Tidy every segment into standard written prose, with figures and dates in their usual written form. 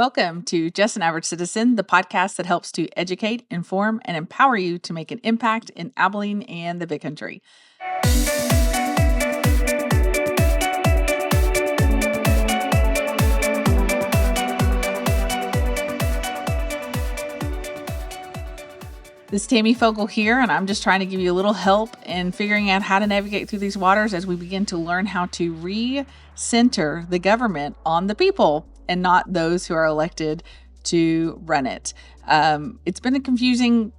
Welcome to Just an Average Citizen, the podcast that helps to educate, inform, and empower you to make an impact in Abilene and the Big Country. This is Tammy Fogle here, and I'm just trying to give you a little help in figuring out how to navigate through these waters as we begin to learn how to re-center the government on the people and not those who are elected to run it. It's been a confusing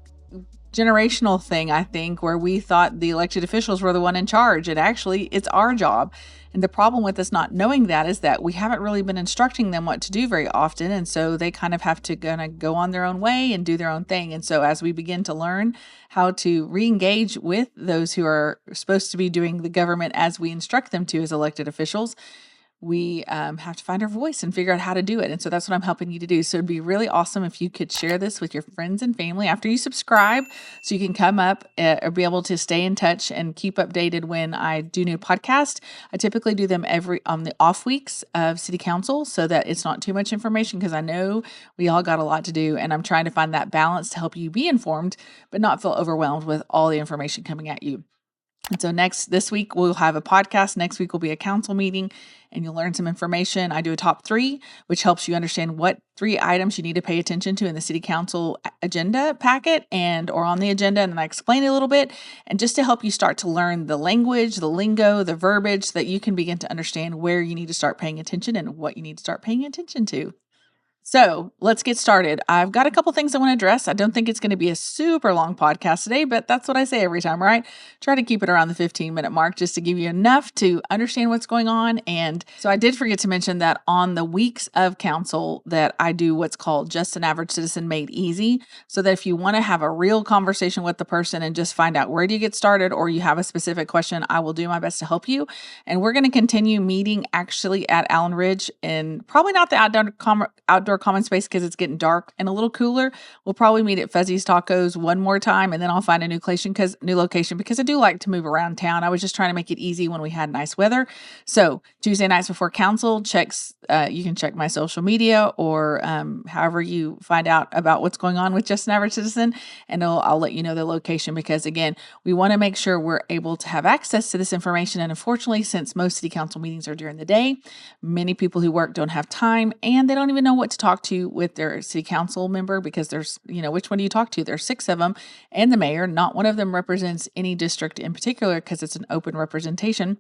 generational thing, I think, where we thought the elected officials were the one in charge, and actually it's our job. And the problem with us not knowing that is that we haven't really been instructing them what to do very often. And so they kind of have to go on their own way and do their own thing. And so as we begin to learn how to re-engage with those who are supposed to be doing the government as we instruct them to as elected officials, we have to find our voice and figure out how to do it. And so that's what I'm helping you to do. So it'd be really awesome if you could share this with your friends and family after you subscribe, so you can come up or be able to stay in touch and keep updated when I do new podcasts. I typically do them on the off weeks of city council so that it's not too much information, because I know we all got a lot to do, and I'm trying to find that balance to help you be informed, but not feel overwhelmed with all the information coming at you. And so this week we'll have a podcast. Next week will be a council meeting, and you'll learn some information. I do a top 3, which helps you understand what 3 items you need to pay attention to in the city council agenda packet or on the agenda. And then I explain it a little bit, and just to help you start to learn the language, the lingo, the verbiage, so that you can begin to understand where you need to start paying attention and what you need to start paying attention to. So let's get started. I've got a couple things I want to address. I don't think it's going to be a super long podcast today, but that's what I say every time, right? Try to keep it around the 15-minute mark just to give you enough to understand what's going on. And so I did forget to mention that on the weeks of council that I do what's called Just an Average Citizen Made Easy, so that if you want to have a real conversation with the person and just find out where do you get started, or you have a specific question, I will do my best to help you. And we're going to continue meeting actually at Allen Ridge, and probably not the outdoor common space because it's getting dark and a little cooler. We'll probably meet at Fuzzy's Tacos one more time, and then I'll find a new location because I do like to move around town. I was just trying to make it easy when we had nice weather. So Tuesday nights before council you can check my social media, or however you find out about what's going on with Just an Average Citizen, and I'll let you know the location, because again, we want to make sure we're able to have access to this information. And unfortunately, since most city council meetings are during the day, many people who work don't have time, and they don't even know what to talk to with their city council member, because there's, which one do you talk to? There's 6 of them, and the mayor. Not one of them represents any district in particular, because it's an open representation.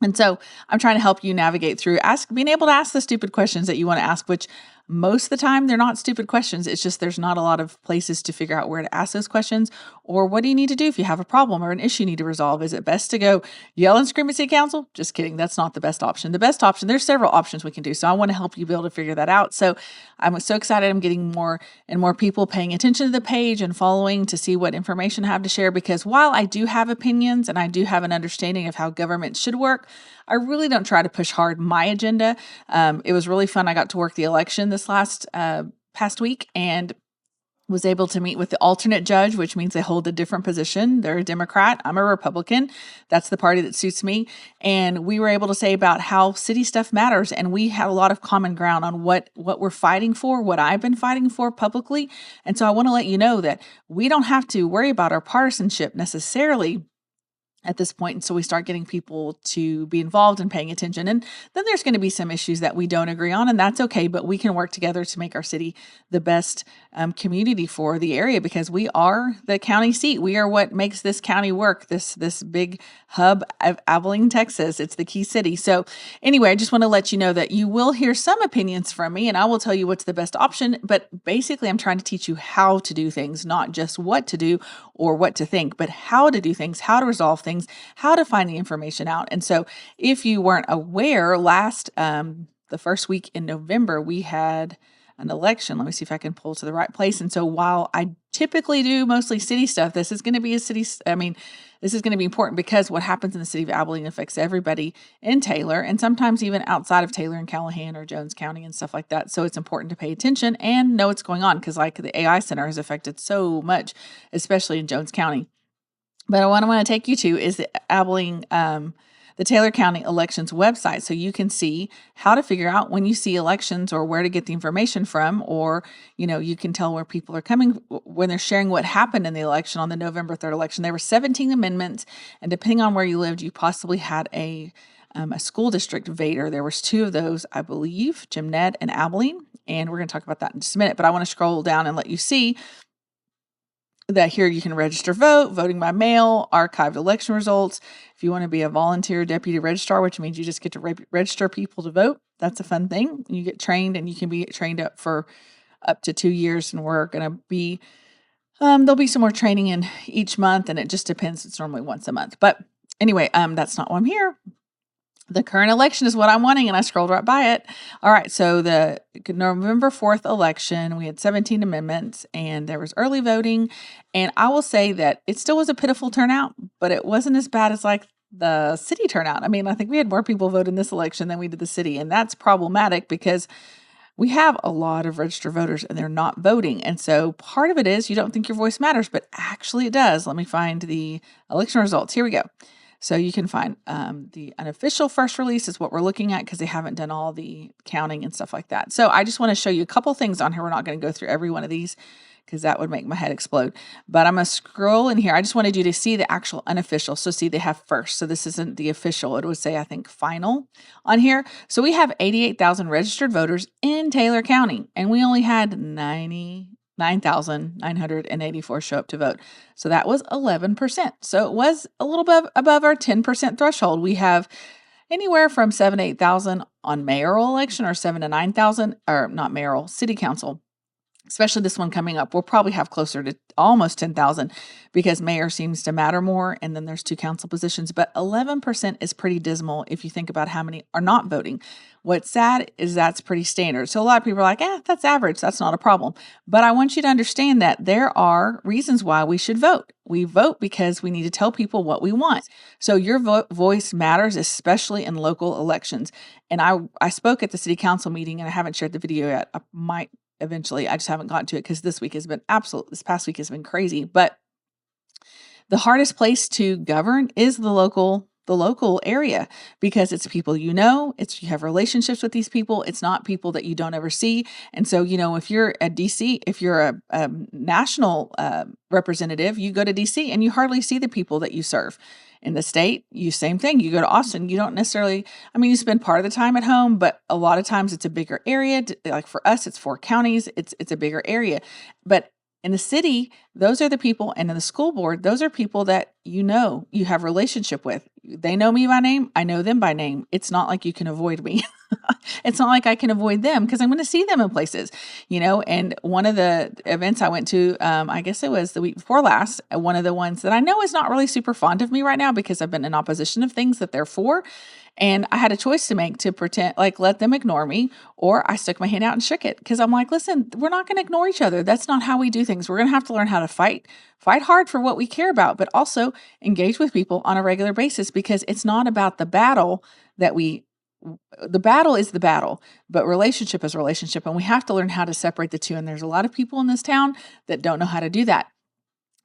And so I'm trying to help you navigate through being able to ask the stupid questions that you want to ask, which most of the time they're not stupid questions. It's just there's not a lot of places to figure out where to ask those questions, or what do you need to do if you have a problem or an issue you need to resolve. Is it best to go yell and scream at city council? Just kidding. That's not the best option. The best option, there's several options we can do. So I want to help you be able to figure that out. So I'm so excited. I'm getting more and more people paying attention to the page and following to see what information I have to share, because while I do have opinions and I do have an understanding of how government should work, I really don't try to push hard my agenda. It was really fun. I got to work the election this past week, and was able to meet with the alternate judge, which means they hold a different position. They're a Democrat. I'm a Republican. That's the party that suits me. And we were able to say about how city stuff matters. And we had a lot of common ground on what we're fighting for, what I've been fighting for publicly. And so I want to let you know that we don't have to worry about our partisanship necessarily at this point. And so we start getting people to be involved and paying attention. And then there's going to be some issues that we don't agree on, and that's okay, but we can work together to make our city the best community for the area, because we are the county seat. We are what makes this county work, this big hub of Abilene, Texas. It's the key city. So anyway, I just want to let you know that you will hear some opinions from me, and I will tell you what's the best option. But basically, I'm trying to teach you how to do things, not just what to do or what to think, but how to do things, how to resolve things, how to find the information out. And so if you weren't aware, the first week in November, we had an election. Let me see if I can pull to the right place. And so while I typically do mostly city stuff, this is going to be this is going to be important, because what happens in the city of Abilene affects everybody in Taylor, and sometimes even outside of Taylor and Callahan or Jones County and stuff like that. So it's important to pay attention and know what's going on, because like the AI Center has affected so much, especially in Jones County. But what I want to take you to is the Abilene the Taylor County Elections website so you can see how to figure out when you see elections or where to get the information from, or, you can tell where people are coming when they're sharing what happened in the election on the November 3rd election. There were 17 amendments, and depending on where you lived, you possibly had a school district VATRE. There was 2 of those, I believe, Jim Ned and Abilene, and we're going to talk about that in just a minute, but I want to scroll down and let you see that here you can register vote, voting by mail, archived election results. If you want to be a volunteer deputy registrar, which means you just get to register people to vote, that's a fun thing. You get trained, and you can be trained up for up to 2 years, and we're going to be, there'll be some more training in each month, and it just depends. It's normally once a month. But anyway, that's not why I'm here. The current election is what I'm wanting, and I scrolled right by it. All right, so the November 4th election, we had 17 amendments, and there was early voting. And I will say that it still was a pitiful turnout, but it wasn't as bad as like the city turnout. I mean, I think we had more people vote in this election than we did the city, and that's problematic because we have a lot of registered voters and they're not voting. And so part of it is you don't think your voice matters, but actually it does. Let me find the election results. Here we go. So you can find the unofficial first release is what we're looking at because they haven't done all the counting and stuff like that. So I just want to show you a couple things on here. We're not going to go through every one of these because that would make my head explode. But I'm going to scroll in here. I just wanted you to see the actual unofficial. So see, they have first. So this isn't the official. It would say, I think, final on here. So we have 88,000 registered voters in Taylor County, and we only had 9,984 show up to vote. So that was 11%. So it was a little bit above our 10% threshold. We have anywhere from 7,000 to 8,000 on mayoral election, or 7,000 to 9,000, or not mayoral, city council. Especially this one coming up, we'll probably have closer to almost 10,000 because mayor seems to matter more. And then there's 2 council positions, but 11% is pretty dismal if you think about how many are not voting. What's sad is that's pretty standard. So a lot of people are like, that's average. That's not a problem. But I want you to understand that there are reasons why we should vote. We vote because we need to tell people what we want. So your voice matters, especially in local elections. And I spoke at the city council meeting, and I haven't shared the video yet. I might eventually. I just haven't gotten to it because this past week has been crazy. But the hardest place to govern is the local area, because it's people you have relationships with these people. It's not people that you don't ever see. And so, if you're at DC, if you're a national representative, you go to DC and you hardly see the people that you serve. In the state, same thing. You go to Austin, you don't necessarily, you spend part of the time at home, but a lot of times it's a bigger area. Like for us, it's 4 counties. It's a bigger area. But in the city, those are the people, and in the school board, those are people that you have relationship with. They know me by name. I know them by name. It's not like you can avoid me. It's not like I can avoid them because I'm going to see them in places, and one of the events I went to, I guess it was the week before last, one of the ones that I know is not really super fond of me right now because I've been in opposition of things that they're for. And I had a choice to make, to pretend like let them ignore me, or I stuck my hand out and shook it because I'm like, listen, we're not going to ignore each other. That's not how we do things. We're going to have to learn how to fight hard for what we care about, but also engage with people on a regular basis, because it's not about the battle the battle is the battle, but relationship is relationship. And we have to learn how to separate the two. And there's a lot of people in this town that don't know how to do that.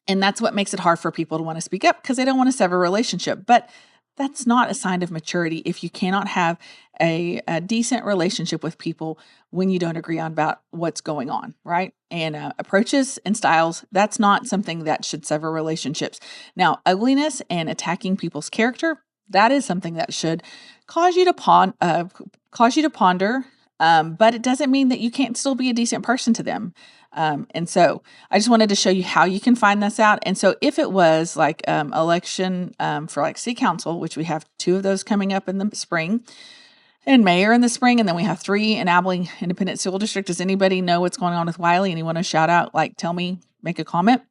And that's what makes it hard for people to want to speak up, because they don't want to sever a relationship. But that's not a sign of maturity if you cannot have a decent relationship with people when you don't agree on about what's going on, right? And approaches and styles, that's not something that should sever relationships. Now, ugliness and attacking people's character, that is something that should cause you to ponder, but it doesn't mean that you can't still be a decent person to them. And so I just wanted to show you how you can find this out. And so if it was like election for like city council, which we have 2 of those coming up in the spring, and mayor in the spring, and then we have 3 in Abilene Independent School District. Does anybody know what's going on with Wiley? Anyone want to shout out, tell me, make a comment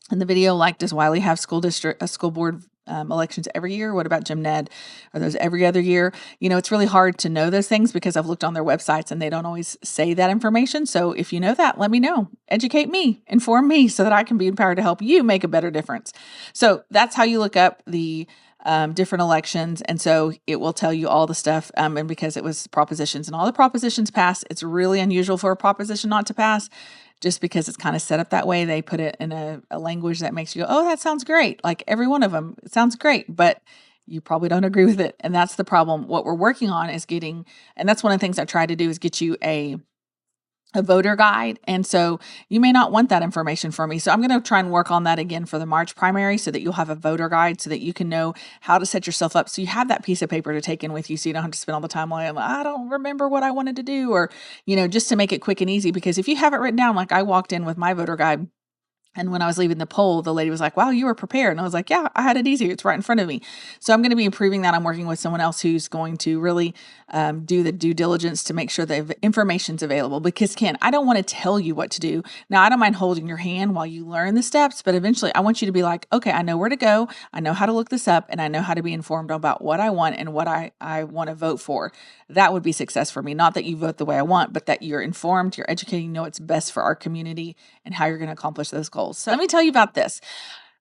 in the video? Does Wiley have school board elections every year? What about Jim Ned? Are those every other year? It's really hard to know those things because I've looked on their websites and they don't always say that information. So if you know that, let me know. Educate me, inform me so that I can be empowered to help you make a better difference. So that's how you look up the different elections. And so it will tell you all the stuff. And because it was propositions and all the propositions passed, it's really unusual for a proposition not to pass. Just because it's kind of set up that way, they put it in a language that makes you go, oh, that sounds great. Like every one of them, it sounds great. But you probably don't agree with it. And that's the problem. What we're working on is and that's one of the things I try to do is get you a voter guide. And so you may not want that information from me. So I'm going to try and work on that again for the March primary so that you'll have a voter guide so that you can know how to set yourself up. So you have that piece of paper to take in with you so you don't have to spend all the time like, I don't remember what I wanted to do, or, just to make it quick and easy. Because if you have it written down, like I walked in with my voter guide, and when I was leaving the poll, the lady was like, wow, you were prepared. And I was like, yeah, I had it easier. It's right in front of me. So I'm going to be improving that. I'm working with someone else who's going to really do the due diligence to make sure the information's available. Because Ken, I don't want to tell you what to do. Now, I don't mind holding your hand while you learn the steps, but eventually I want you to be like, okay, I know where to go. I know how to look this up, and I know how to be informed about what I want and what I want to vote for. That would be success for me. Not that you vote the way I want, but that you're informed, you're educated, you know what's best for our community and how you're going to accomplish those goals. So let me tell you about this.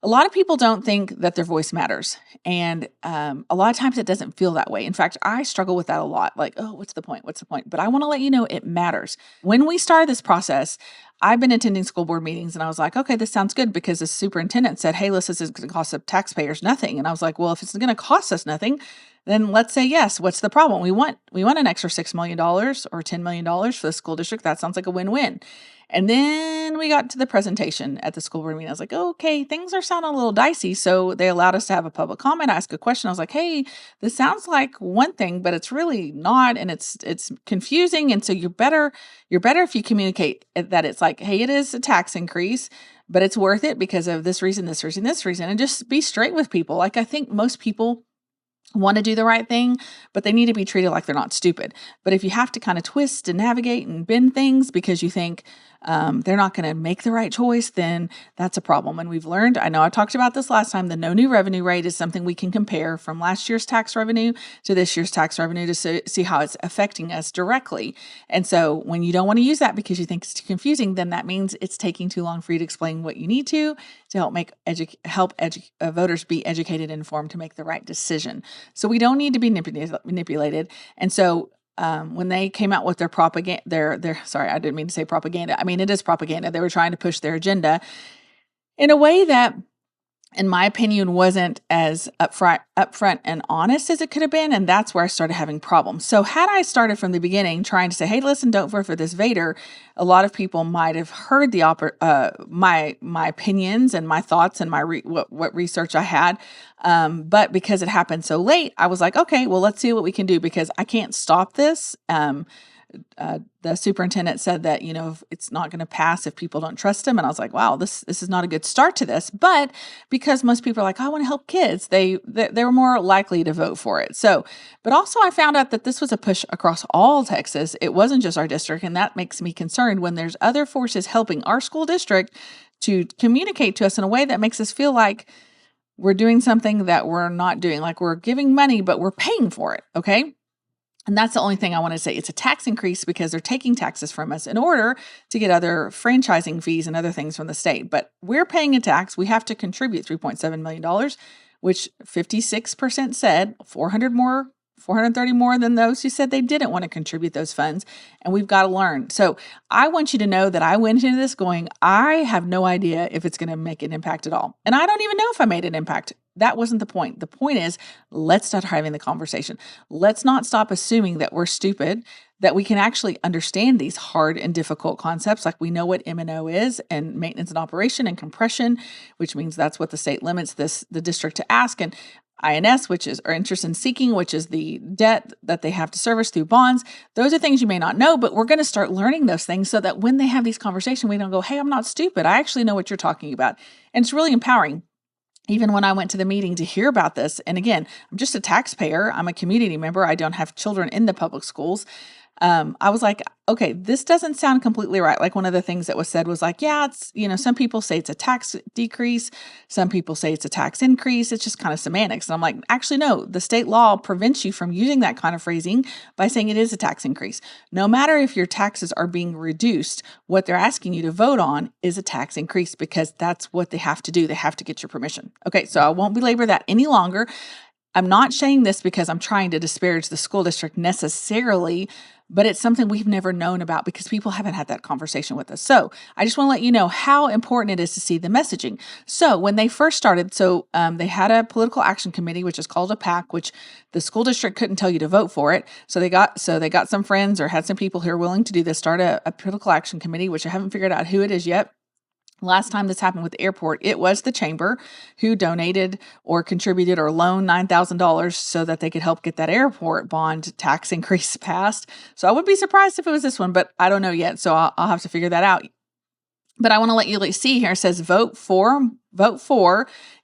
A lot of people don't think that their voice matters. And a lot of times it doesn't feel that way. In fact, I struggle with that a lot. Like, oh, what's the point? What's the point? But I want to let you know it matters. When we started this process, I've been attending school board meetings and I was like, okay, this sounds good, because the superintendent said, hey, listen, this is going to cost the taxpayers nothing. And I was like, well, if it's going to cost us nothing, then let's say yes. What's the problem? We want an extra $6 million or $10 million for the school district. That sounds like a win-win. And then we got to the presentation at the school board meeting. I was like, okay, things are sounding a little dicey. So they allowed us to have a public comment, ask a question. I was like, hey, this sounds like one thing, but it's really not. And it's confusing. And so you're better if you communicate that it's like, hey, it is a tax increase, but it's worth it because of this reason, this reason, this reason. And just be straight with people. Like, I think most people want to do the right thing, but they need to be treated like they're not stupid. But if you have to kind of twist and navigate and bend things because you think they're not going to make the right choice, then that's a problem. And we've learned, I know I talked about this last time, the no new revenue rate is something we can compare from last year's tax revenue to this year's tax revenue to see how it's affecting us directly. And so when you don't want to use that because you think it's too confusing, then that means it's taking too long for you to explain what you need to help voters be educated and informed to make the right decision. So we don't need to be manipulated. And so when they came out with their propaganda, sorry, I didn't mean to say propaganda. I mean, it is propaganda. They were trying to push their agenda in a way that, in my opinion, wasn't as upfront and honest as it could have been. And that's where I started having problems. So had I started from the beginning trying to say, hey, listen, don't vote for this VATRE, a lot of people might have heard my opinions and my thoughts and what research I had. But because it happened so late, I was like, okay, well, let's see what we can do, because I can't stop this. The superintendent said that, it's not going to pass if people don't trust him. And I was like, wow, this is not a good start to this. But because most people are like, I want to help kids, they were more likely to vote for it. So, but also I found out that this was a push across all Texas. It wasn't just our district. And that makes me concerned when there's other forces helping our school district to communicate to us in a way that makes us feel like we're doing something that we're not doing, like we're giving money, but we're paying for it. Okay. And that's the only thing I want to say. It's a tax increase because they're taking taxes from us in order to get other franchising fees and other things from the state. But we're paying a tax. We have to contribute $3.7 million, which 56% said 430 more than those who said they didn't want to contribute those funds. And we've got to learn. So I want you to know that I went into this going, I have no idea if it's going to make an impact at all. And I don't even know if I made an impact. That wasn't the point. The point is, let's start having the conversation. Let's not stop assuming that we're stupid, that we can actually understand these hard and difficult concepts. Like we know what M&O is, and maintenance and operation, and compression, which means that's what the state limits the district to ask. And INS, which is, or interest in seeking, which is the debt that they have to service through bonds. Those are things you may not know, but we're going to start learning those things so that when they have these conversations, we don't go, hey, I'm not stupid. I actually know what you're talking about. And it's really empowering. Even when I went to the meeting to hear about this, and again, I'm just a taxpayer, I'm a community member, I don't have children in the public schools. I was like, okay, this doesn't sound completely right. Like one of the things that was said was like, yeah, it's, some people say it's a tax decrease. Some people say it's a tax increase. It's just kind of semantics. And I'm like, actually, no, the state law prevents you from using that kind of phrasing by saying it is a tax increase. No matter if your taxes are being reduced, what they're asking you to vote on is a tax increase, because that's what they have to do. They have to get your permission. Okay, so I won't belabor that any longer. I'm not saying this because I'm trying to disparage the school district necessarily, but it's something we've never known about because people haven't had that conversation with us. So I just want to let you know how important it is to see the messaging. So when they first started, they had a political action committee, which is called a PAC, which the school district couldn't tell you to vote for it. So they got some friends or had some people who are willing to do this, start a political action committee, which I haven't figured out who it is yet. Last time this happened with the airport, it was the chamber who donated or contributed or loaned $9,000 so that they could help get that airport bond tax increase passed. So I would be surprised if it was this one, but I don't know yet. So I'll have to figure that out. But I want to let you see here, it says vote for,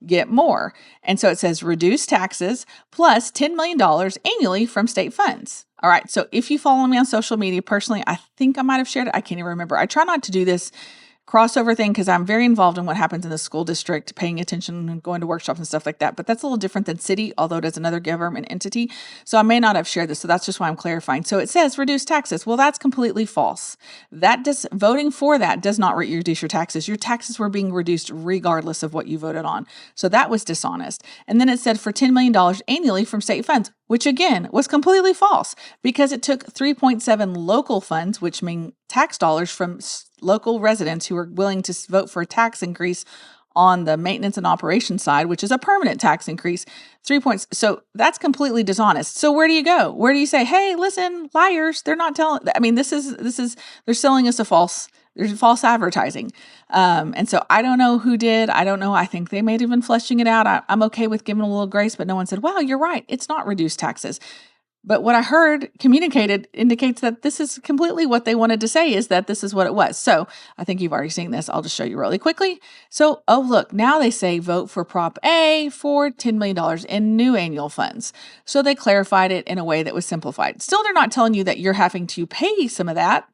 get more. And so it says reduce taxes plus $10 million annually from state funds. All right. So if you follow me on social media, personally, I think I might have shared it. I can't even remember. I try not to do this crossover thing because I'm very involved in what happens in the school district, paying attention and going to workshops and stuff like that. But that's a little different than city, although it is another government entity. So I may not have shared this. So that's just why I'm clarifying. So it says reduce taxes. Well, that's completely false. Voting for that does not reduce your taxes. Your taxes were being reduced regardless of what you voted on. So that was dishonest. And then it said for $10 million annually from state funds, which again was completely false because it took 3.7 local funds, which mean tax dollars from local residents who were willing to vote for a tax increase on the maintenance and operation side, which is a permanent tax increase, 3 points. So that's completely dishonest. So where do you go? Where do you say, hey, listen, liars, they're not telling, I mean, they're selling us there's false advertising. And so I don't know who did. I don't know. I think they may have been fleshing it out. I'm okay with giving a little grace, but no one said, wow, you're right. It's not reduced taxes. But what I heard communicated indicates that this is completely what they wanted to say, is that this is what it was. So I think you've already seen this. I'll just show you really quickly. So, look, now they say vote for Prop A for $10 million in new annual funds. So they clarified it in a way that was simplified. Still, they're not telling you that you're having to pay some of that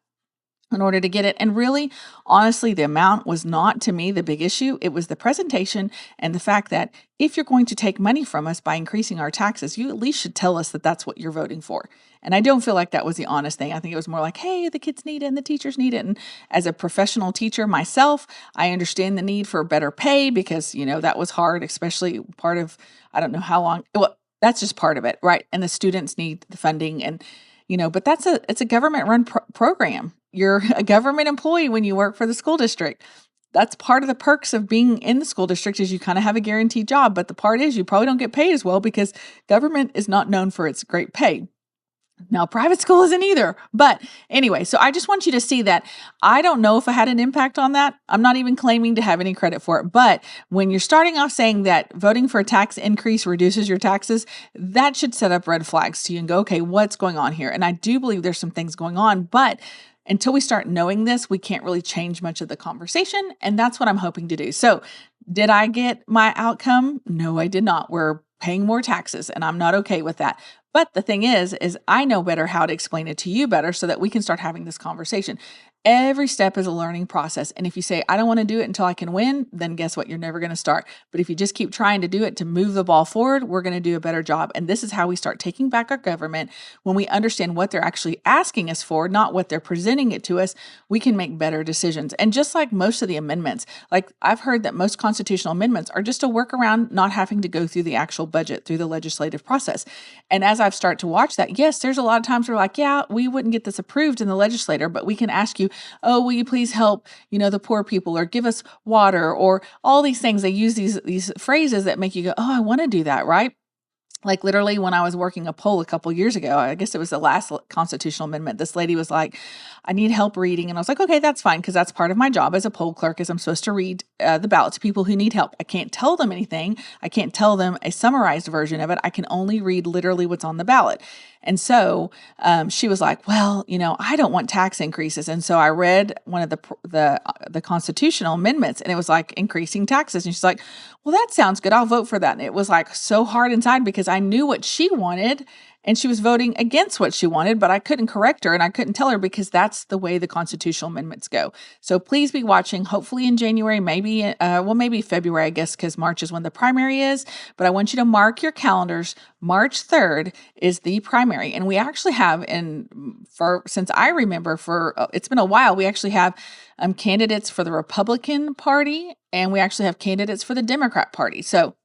in order to get it. And really, honestly, the amount was not, to me, the big issue. It was the presentation and the fact that if you're going to take money from us by increasing our taxes, you at least should tell us that that's what you're voting for. And I don't feel like that was the honest thing. I think it was more like, hey, the kids need it and the teachers need it. And as a professional teacher myself, I understand the need for better pay because, that was hard, especially part of, I don't know how long, well, that's just part of it, right? And the students need the funding and, but it's a government run program. You're a government employee when you work for the school district. That's part of the perks of being in the school district is you kind of have a guaranteed job. But the part is you probably don't get paid as well because government is not known for its great pay. Now, private school isn't either. But anyway, so I just want you to see that I don't know if I had an impact on that. I'm not even claiming to have any credit for it. But when you're starting off saying that voting for a tax increase reduces your taxes, that should set up red flags to you and go, okay, what's going on here? And I do believe there's some things going on, but until we start knowing this, we can't really change much of the conversation. And that's what I'm hoping to do. So did I get my outcome? No, I did not. We're paying more taxes and I'm not okay with that. But the thing is I know better how to explain it to you better so that we can start having this conversation. Every step is a learning process. And if you say, I don't want to do it until I can win, then guess what? You're never going to start. But if you just keep trying to do it to move the ball forward, we're going to do a better job. And this is how we start taking back our government. When we understand what they're actually asking us for, not what they're presenting it to us, we can make better decisions. And just like most of the amendments, like I've heard that most constitutional amendments are just a workaround not having to go through the actual budget, through the legislative process. And as I've started to watch that, yes, there's a lot of times we're like, yeah, we wouldn't get this approved in the legislature, but we can ask you, oh, will you please help, the poor people or give us water or all these things. They use these phrases that make you go, oh, I want to do that, right? Like literally when I was working a poll a couple years ago, I guess it was the last constitutional amendment, this lady was like, I need help reading. And I was like, okay, that's fine. Because that's part of my job as a poll clerk is I'm supposed to read the ballot to people who need help. I can't tell them anything. I can't tell them a summarized version of it. I can only read literally what's on the ballot. And so she was like, well, I don't want tax increases. And so I read one of the constitutional amendments and it was like increasing taxes. And she's like, well, that sounds good. I'll vote for that. And it was like so hard inside because I knew what she wanted and she was voting against what she wanted, but I couldn't correct her and I couldn't tell her because that's the way the constitutional amendments go. So please be watching, hopefully in January, maybe February, I guess, because March is when the primary is. But I want you to mark your calendars. March 3rd is the primary. And we actually have, since I remember, it's been a while, we actually have candidates for the Republican Party and we actually have candidates for the Democrat Party. So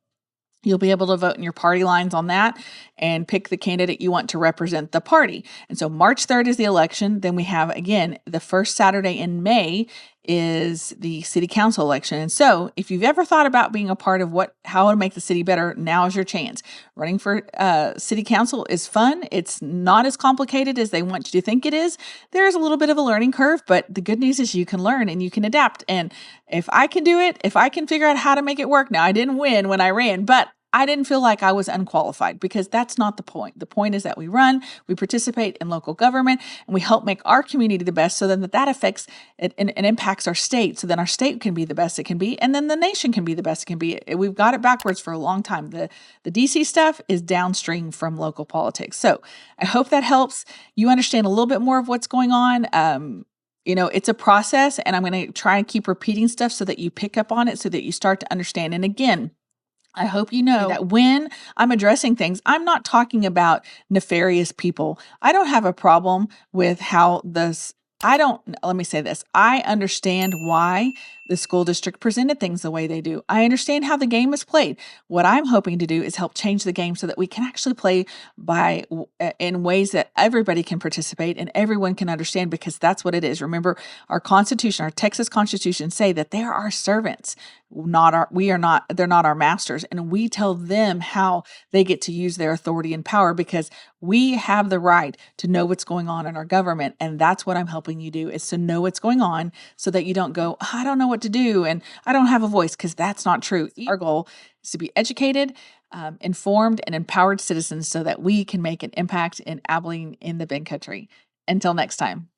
You'll be able to vote in your party lines on that and pick the candidate you want to represent the party. And so March 3rd is the election. Then we have, again, the first Saturday in May is the city council election. And so if you've ever thought about being a part of how to make the city better, now is your chance. Running for city council is fun. It's not as complicated as they want you to think it is. There's a little bit of a learning curve, but the good news is you can learn and you can adapt. And if I can do it, if I can figure out how to make it work, now I didn't win when I ran, but I didn't feel like I was unqualified, because that's not the point. The point is that we run, we participate in local government, and we help make our community the best, so then that affects it and impacts our state. So then our state can be the best it can be, and then the nation can be the best it can be. We've got it backwards for a long time. The DC stuff is downstream from local politics. So I hope that helps you understand a little bit more of what's going on. It's a process, and I'm going to try and keep repeating stuff so that you pick up on it, so that you start to understand. And again, I hope you know that when I'm addressing things, I'm not talking about nefarious people. I don't have a problem with let me say this. I understand why the school district presented things the way they do. I understand how the game is played. What I'm hoping to do is help change the game so that we can actually play in ways that everybody can participate and everyone can understand, because that's what it is. Remember, our Constitution, our Texas Constitution, say that they are our servants. They're not our masters, and we tell them how they get to use their authority and power, because we have the right to know what's going on in our government. And that's what I'm helping you do, is to know what's going on, so that you don't go, I don't know what to do and I don't have a voice, because that's not true. Our goal is to be educated, informed, and empowered citizens, so that we can make an impact in Abilene, in the big country. Until next time.